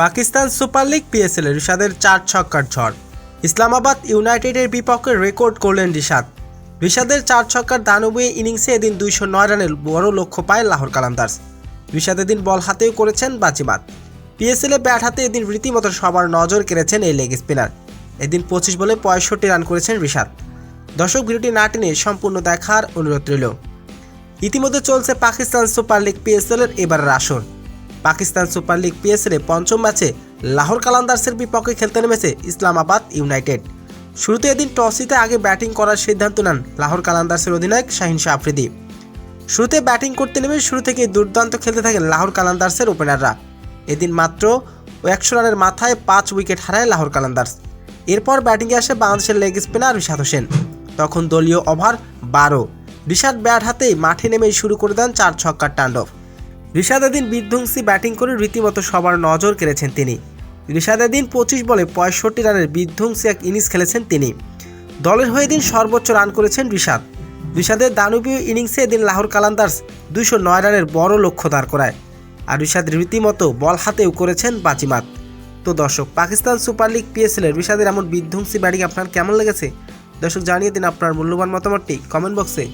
Pakistan super league PSL এ রিশাদের 4 ছক্কার ঝড়। ইসলামাবাদ ইউনাইটেডের বিপক্ষে রেকর্ড করলেন রিশাদ। রিশাদের 4 ছক্কার দানবীয় ইনিংসে এদিন 209 রানের বড় লক্ষ্য পায় লাহোর কালান্দার্স। রিশাদ এদিন বল হাতেও করেছেন বাজিমাত। পিএসএল এ ব্যাট হাতে এদিন রীতিমতো সবার নজর কেড়েছেন এই লেগ স্পিনার। এদিন 25 বলে 65 রান করেছেন রিশাদ। দর্শক, ভিডিওটি না টেনে সম্পূর্ণ দেখার অনুরোধ রইল। ইতিমধ্যে চলছে পাকিস্তান সুপার লিগ পিএসএল এর এবারের আসর। পাকিস্তান সুপার লিগ পিএসএল এ পঞ্চম ম্যাচে লাহোর কালান্দার্সের বিপক্ষে খেলতে নেমেছে ইসলামাবাদ ইউনাইটেড। শুরুতে এদিন টস জিতে আগে ব্যাটিং করার সিদ্ধান্ত নেন লাহোর কালান্দার্সের অধিনায়ক শাহিন শাহ আফ্রিদি। শুরুতে ব্যাটিং করতে নেমে শুরু থেকেই দুর্দান্ত খেলতে থাকেন লাহোর কালান্দার্সের ওপেনাররা। এদিন মাত্র 100 রানের মাথায় 5 উইকেট হারায় লাহোর কালান্দার্স। এরপর ব্যাটিংয়ে আসে বাংলাদেশের লেগ স্পিনার রিশাদ হোসেন। তখন দলীয় ওভার 12। রিশাদ ব্যাট হাতেই মাঠে নেমেই শুরু করে দেন 4 ছক্কার তাণ্ডব। রিশাদ এদিন বিধ্বংসী ব্যাটিং করে রীতিমতো সবার নজর কেড়েছেন তিনি। রিশাদ এদিন 25 বলে 65 রানের বিধ্বংসী এক ইনিংস খেলেছেন তিনি। দলের হয়ে এদিন সর্বোচ্চ রান করেছেন রিশাদ। রিশাদের দানবীয় ইনিংসে এদিন লাহোর কালান্দার্স 209 রানের বড় লক্ষ্য দাঁড় করায়। আর রিশাদ রীতিমতো বল হাতেও করেছেন বাজিমাত। তো দর্শক, পাকিস্তান সুপার লিগ পিএসএল এর রিশাদের এমন বিধ্বংসী ব্যাটিং আপনার কেমন লেগেছে? দর্শক, জানিয়ে দিন আপনার মূল্যবান মতামতটি কমেন্ট বক্সে।